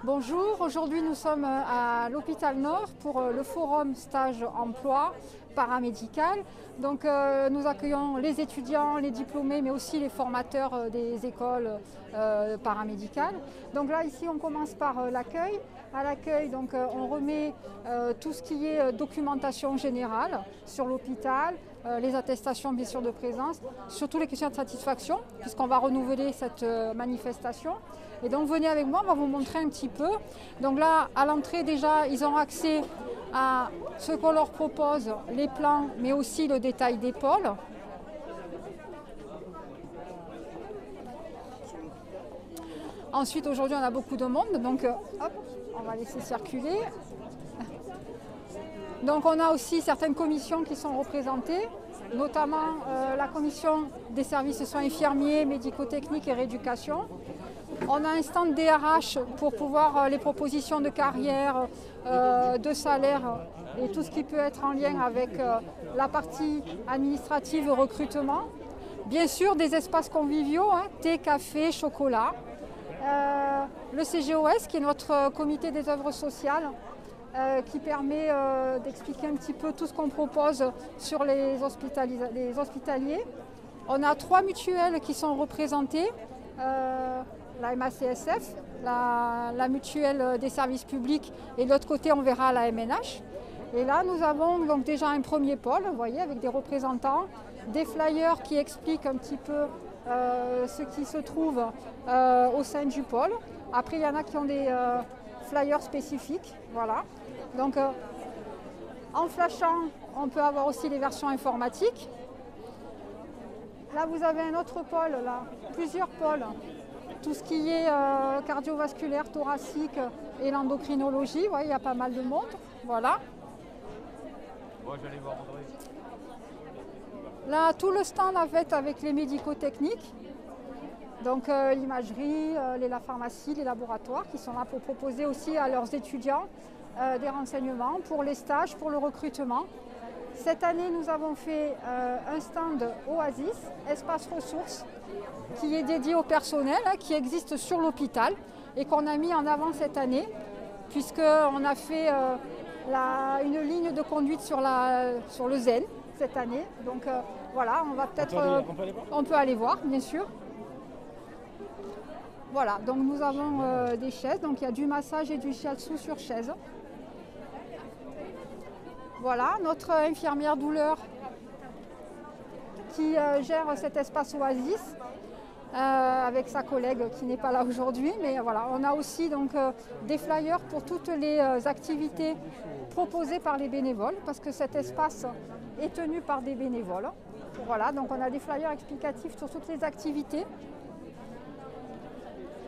Bonjour, aujourd'hui nous sommes à l'hôpital Nord pour le forum stage emploi paramédical. Donc nous accueillons les étudiants, les diplômés mais aussi les formateurs des écoles paramédicales. Donc là ici on commence par l'accueil. À l'accueil donc on remet tout ce qui est documentation générale sur l'hôpital, les attestations bien sûr de présence, surtout les questions de satisfaction puisqu'on va renouveler cette manifestation. Et donc venez avec moi, on va vous montrer un petit peu. Donc là, à l'entrée déjà, ils ont accès à ce qu'on leur propose, les plans, mais aussi le détail des pôles. Ensuite, aujourd'hui, on a beaucoup de monde, donc hop, on va laisser circuler. Donc on a aussi certaines commissions qui sont représentées, notamment la commission des services soins infirmiers, médico-techniques et rééducation. On a un stand DRH pour pouvoir les propositions de carrière, de salaire et tout ce qui peut être en lien avec la partie administrative recrutement. Bien sûr des espaces conviviaux, thé, café, chocolat. Le CGOS qui est notre comité des œuvres sociales qui permet d'expliquer un petit peu tout ce qu'on propose sur les hospitaliers. On a 3 mutuelles qui sont représentées. La MACSF, la mutuelle des services publics et de l'autre côté on verra la MNH. Et là nous avons donc déjà un premier pôle, vous voyez, avec des représentants, des flyers qui expliquent un petit peu ce qui se trouve au sein du pôle. Après il y en a qui ont des flyers spécifiques, voilà. Donc en flashant on peut avoir aussi les versions informatiques. Là vous avez un autre pôle, là, plusieurs pôles. Tout ce qui est cardiovasculaire, thoracique et l'endocrinologie, vous voyez, il y a pas mal de monde. Voilà. Moi, j'allais voir André. Là, tout le stand en fait avec les médico-techniques. Donc l'imagerie, la pharmacie, les laboratoires qui sont là pour proposer aussi à leurs étudiants des renseignements pour les stages, pour le recrutement. Cette année, nous avons fait un stand Oasis, espace ressources, qui est dédié au personnel, qui existe sur l'hôpital et qu'on a mis en avant cette année, puisqu'on a fait une ligne de conduite sur le Zen cette année. Donc voilà, on va peut-être... on peut aller voir, bien sûr. Voilà, donc nous avons des chaises, donc il y a du massage et du shiatsu sur chaise. Voilà, notre infirmière douleur qui gère cet espace Oasis avec sa collègue qui n'est pas là aujourd'hui. Mais voilà, on a aussi donc des flyers pour toutes les activités proposées par les bénévoles parce que cet espace est tenu par des bénévoles. Voilà, donc on a des flyers explicatifs sur toutes les activités.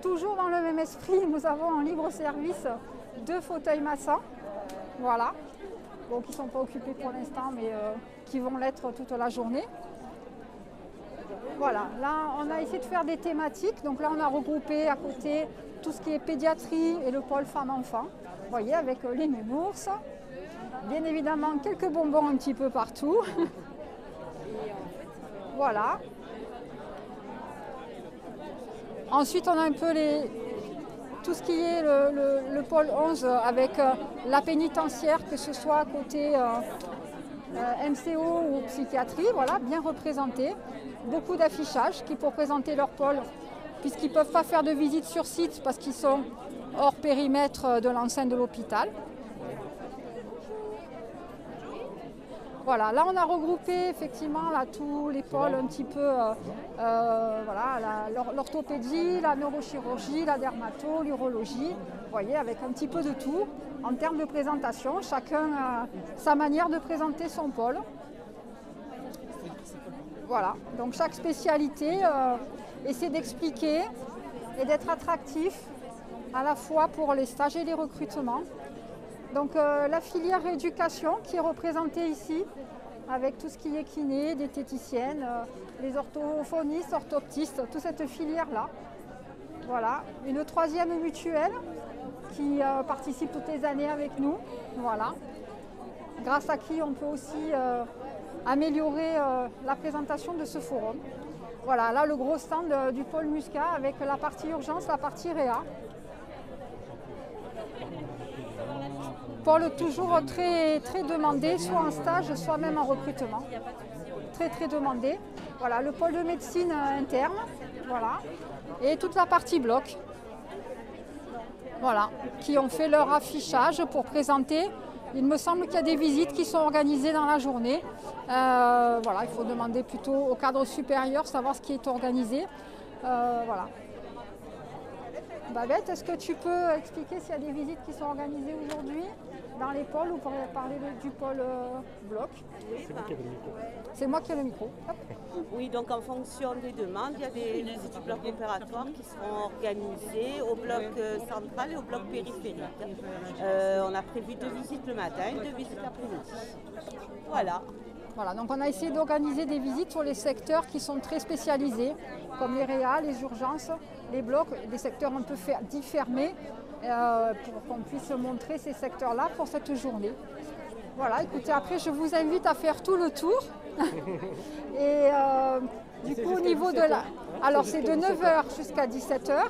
Toujours dans le même esprit, nous avons en libre service 2 fauteuils massants. Voilà. Bon, qui ne sont pas occupés pour l'instant, mais qui vont l'être toute la journée. Voilà, là on a essayé de faire des thématiques. Donc là on a regroupé à côté tout ce qui est pédiatrie et le pôle femmes-enfants. Vous voyez, avec les nounours. Bien évidemment, quelques bonbons un petit peu partout. Voilà. Ensuite, on a un peu tout ce qui est le pôle 11 avec la pénitentiaire, que ce soit côté MCO ou psychiatrie, voilà, bien représenté. Beaucoup d'affichage qui pour présenter leur pôle, puisqu'ils ne peuvent pas faire de visite sur site parce qu'ils sont hors périmètre de l'enceinte de l'hôpital. Voilà, là on a regroupé effectivement là, tous les pôles un petit peu, voilà, l'orthopédie, la neurochirurgie, la dermato, l'urologie, vous voyez, avec un petit peu de tout. En termes de présentation, chacun a sa manière de présenter son pôle. Voilà, donc chaque spécialité essaie d'expliquer et d'être attractif à la fois pour les stages et les recrutements. Donc la filière rééducation qui est représentée ici avec tout ce qui est kiné, diététiciennes, les orthophonistes, orthoptistes, toute cette filière-là. Voilà, une 3e mutuelle qui participe toutes les années avec nous. Voilà, grâce à qui on peut aussi améliorer la présentation de ce forum. Voilà, là le gros stand du pôle Muscat avec la partie urgence, la partie réa. pôle toujours très, très demandé, soit en stage, soit même en recrutement. Très très demandé. Voilà, le pôle de médecine interne, voilà, et toute la partie bloc. Voilà, qui ont fait leur affichage pour présenter. Il me semble qu'il y a des visites qui sont organisées dans la journée. Voilà, il faut demander plutôt au cadre supérieur, savoir ce qui est organisé. Voilà. Babette, est-ce que tu peux expliquer s'il y a des visites qui sont organisées aujourd'hui dans les pôles ou pour parler du pôle bloc? C'est moi qui ai le micro. Hop. Oui, donc en fonction des demandes, il y a des visites du bloc opératoire qui seront organisées au bloc central et au bloc périphérique. On a prévu 2 visites le matin et 2 visites l'après-midi. Voilà. Voilà, donc on a essayé d'organiser des visites sur les secteurs qui sont très spécialisés, comme les réa, les urgences, les blocs, des secteurs un peu dits fermés, pour qu'on puisse montrer ces secteurs-là pour cette journée. Voilà, écoutez, après je vous invite à faire tout le tour. Et du coup, au niveau de la... Alors c'est de 9h jusqu'à 17h.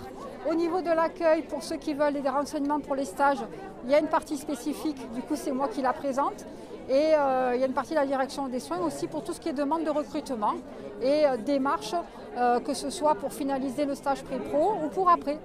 Au niveau de l'accueil, pour ceux qui veulent des renseignements pour les stages, il y a une partie spécifique, du coup c'est moi qui la présente. Et il y a une partie de la direction des soins aussi pour tout ce qui est demande de recrutement et démarches, que ce soit pour finaliser le stage pré-pro ou pour après.